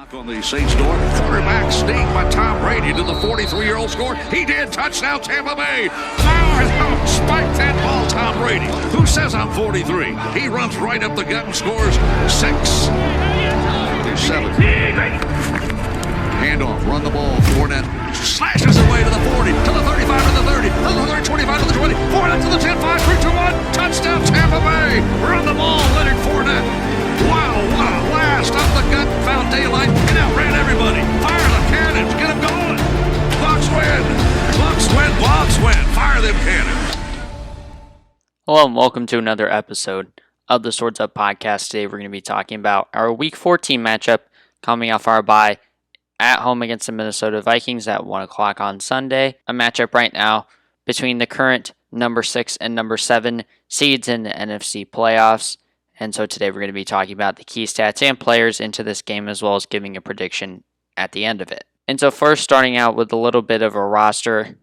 Knock on the Saints door. Quarterback sneak by Tom Brady to the 43-year-old score. He did. Touchdown, Tampa Bay. Now spike that ball, Tom Brady. Who says I'm 43? He runs right up the gut and scores 6. 7. Handoff, run the ball. Fournette slashes away to the 40, to the 35, to the 30, to the 30, 25, to the 20. Fournette to the 10, 5, 3, 2, 1. Touchdown, Tampa Bay. Run the ball, Leonard Fournette. Wow, what a blast up the gut, found daylight, and outran everybody. Fire the cannons, get them going. Bucs win. Bucs win, Bucs win. Fire them cannons. Hello and welcome to another episode of the Swords Up Podcast. Today we're going to be talking about our Week 14 matchup coming off our bye at home against the Minnesota Vikings at 1 o'clock on Sunday. A matchup right now between the current number 6 and number 7 seeds in the NFC playoffs. And so today we're going to be talking about the key stats and players into this game, as well as giving a prediction at the end of it. And so first, starting out with a little bit of a roster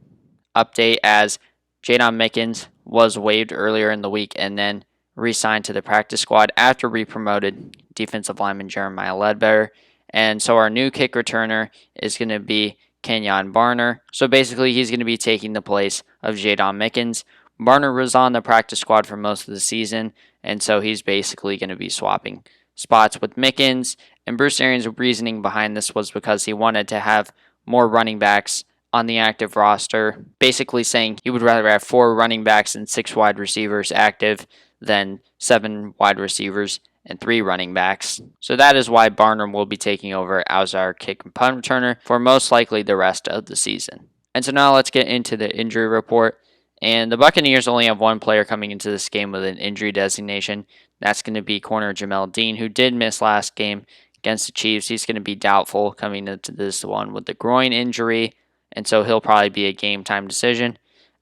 update, as J.Don Mickens was waived earlier in the week and then re-signed to the practice squad after re-promoted defensive lineman Jeremiah Ledbetter. And so our new kick returner is going to be Kenyon Barner. So basically he's going to be taking the place of J.Don Mickens. Barner was on the practice squad for most of the season, and so he's basically going to be swapping spots with Mickens. And Bruce Arians' reasoning behind this was because he wanted to have more running backs on the active roster, basically saying he would rather have 4 running backs and 6 wide receivers active than 7 wide receivers and 3 running backs. So that is why Barner will be taking over as our kick and punt returner for most likely the rest of the season. And so now let's get into the injury report. And the Buccaneers only have one player coming into this game with an injury designation. That's going to be corner Jamel Dean, who did miss last game against the Chiefs. He's going to be doubtful coming into this one with the groin injury, and so he'll probably be a game-time decision.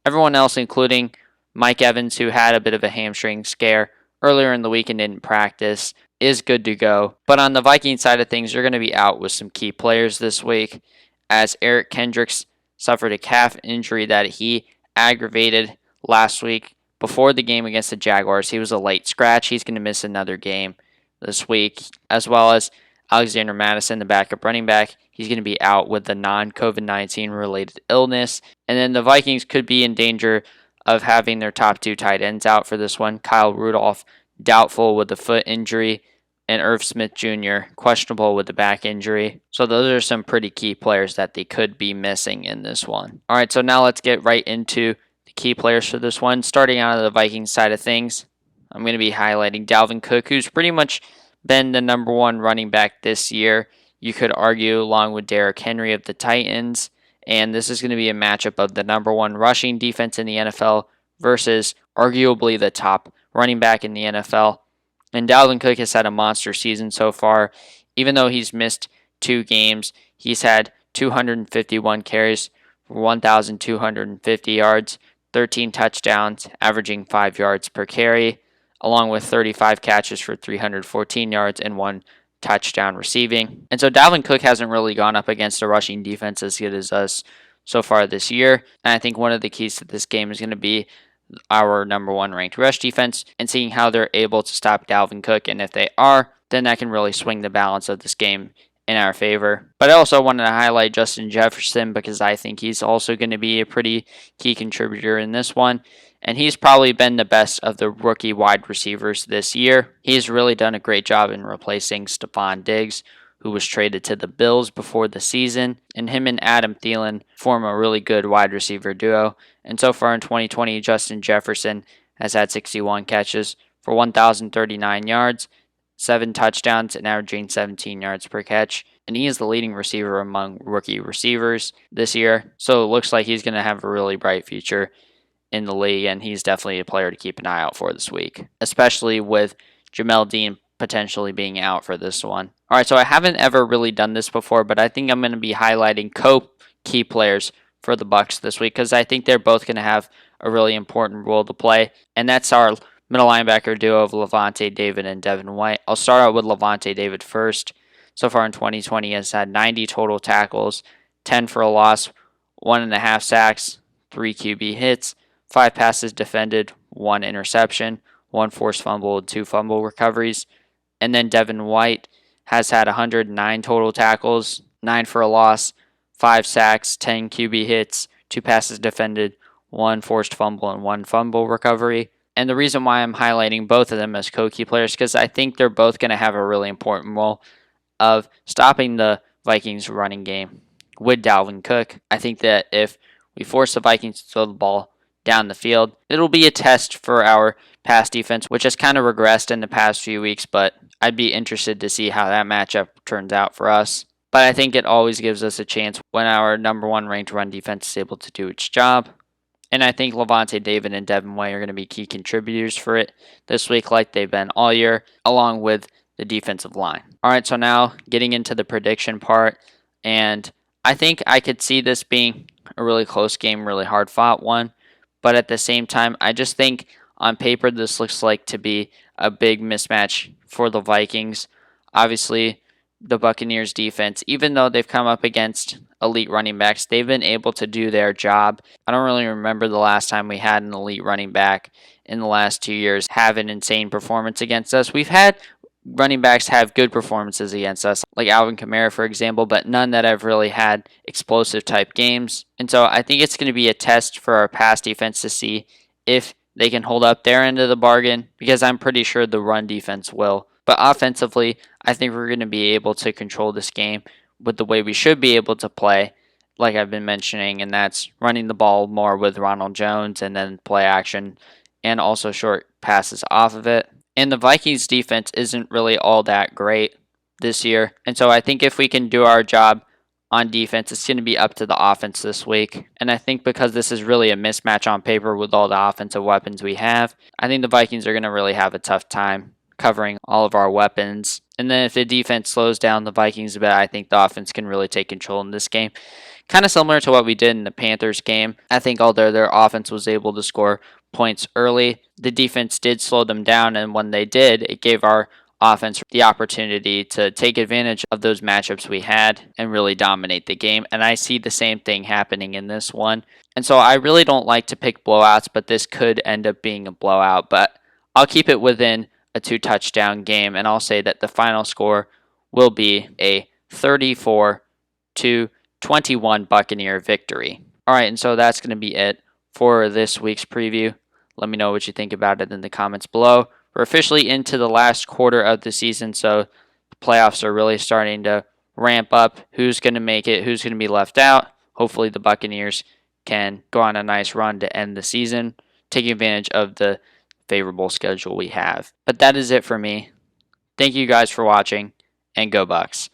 Everyone else, including Mike Evans, who had a bit of a hamstring scare earlier in the week and didn't practice, is good to go. But on the Vikings side of things, you're going to be out with some key players this week, as Eric Kendricks suffered a calf injury that he aggravated last week before the game against the Jaguars. He was a late scratch. He's going to miss another game this week, as well as Alexander Madison, the backup running back. He's going to be out with the non-COVID-19 related illness. And then the Vikings could be in danger of having their top 2 tight ends out for this one. Kyle Rudolph, doubtful with the foot injury, and Irv Smith Jr., questionable with the back injury. So those are some pretty key players that they could be missing in this one. All right, so now let's get right into the key players for this one. Starting out of the Vikings side of things, I'm going to be highlighting Dalvin Cook, who's pretty much been the number 1 running back this year, you could argue, along with Derrick Henry of the Titans. And this is going to be a matchup of the number 1 rushing defense in the NFL versus arguably the top running back in the NFL. And Dalvin Cook has had a monster season so far. Even though he's missed 2 games, he's had 251 carries for 1,250 yards, 13 touchdowns, averaging 5 yards per carry, along with 35 catches for 314 yards and 1 touchdown receiving. And so Dalvin Cook hasn't really gone up against a rushing defense as good as us so far this year. And I think one of the keys to this game is going to be our number 1 ranked rush defense and seeing how they're able to stop Dalvin Cook. And if they are, then that can really swing the balance of this game in our favor. But I also wanted to highlight Justin Jefferson because I think he's also going to be a pretty key contributor in this one. And he's probably been the best of the rookie wide receivers this year. He's really done a great job in replacing Stephon Diggs, who was traded to the Bills before the season. And him and Adam Thielen form a really good wide receiver duo. And so far in 2020, Justin Jefferson has had 61 catches for 1,039 yards, 7 touchdowns, and averaging 17 yards per catch. And he is the leading receiver among rookie receivers this year. So it looks like he's going to have a really bright future in the league, and he's definitely a player to keep an eye out for this week, especially with Jamel Dean potentially being out for this one. All right, so I haven't ever really done this before, but I think I'm going to be highlighting key players for the Bucs this week because I think they're both going to have a really important role to play, and that's our middle linebacker duo of Levante David and Devin White. I'll start out with Levante David first. So far in 2020, he has had 90 total tackles, 10 for a loss, 1.5 sacks, 3 QB hits, 5 passes defended, 1 interception, 1 forced fumble, and 2 fumble recoveries. And then Devin White has had 109 total tackles, 9 for a loss, 5 sacks, 10 QB hits, 2 passes defended, 1 forced fumble, and 1 fumble recovery. And the reason why I'm highlighting both of them as co-key players because I think they're both going to have a really important role of stopping the Vikings running game with Dalvin Cook. I think that if we force the Vikings to throw the ball down the field, it'll be a test for our pass defense, which has kind of regressed in the past few weeks, but I'd be interested to see how that matchup turns out for us. But I think it always gives us a chance when our number 1 ranked run defense is able to do its job. And I think Levante, Devin, and Devin White are going to be key contributors for it this week like they've been all year, along with the defensive line. All right, so now getting into the prediction part, and I think I could see this being a really close game, really hard-fought one, but at the same time, I just think on paper this looks like to be a big mismatch for the Vikings. Obviously, the Buccaneers defense, even though they've come up against elite running backs, they've been able to do their job. I don't really remember the last time we had an elite running back in the last 2 years have an insane performance against us. We've had running backs have good performances against us, like Alvin Kamara, for example, but none that have really had explosive type games. And so I think it's going to be a test for our pass defense to see if they can hold up their end of the bargain, because I'm pretty sure the run defense will. But offensively, I think we're going to be able to control this game with the way we should be able to play, like I've been mentioning, and that's running the ball more with Ronald Jones and then play action and also short passes off of it. And the Vikings defense isn't really all that great this year. And so I think if we can do our job on defense, it's going to be up to the offense this week. And I think because this is really a mismatch on paper with all the offensive weapons we have, I think the Vikings are going to really have a tough time covering all of our weapons. And then if the defense slows down the Vikings a bit, I think the offense can really take control in this game. Kind of similar to what we did in the Panthers game. I think although their offense was able to score points early, the defense did slow them down, and when they did, it gave our offense the opportunity to take advantage of those matchups we had and really dominate the game. And I see the same thing happening in this one. And so I really don't like to pick blowouts, but this could end up being a blowout. But I'll keep it within a 2-touchdown game, and I'll say that the final score will be a 34-21 Buccaneer victory. All right, and so that's going to be it for this week's preview. Let me know what you think about it in the comments below. We're officially into the last quarter of the season, so the playoffs are really starting to ramp up. Who's going to make it? Who's going to be left out? Hopefully the Buccaneers can go on a nice run to end the season, taking advantage of the favorable schedule we have. But that is it for me. Thank you guys for watching, and go Bucs.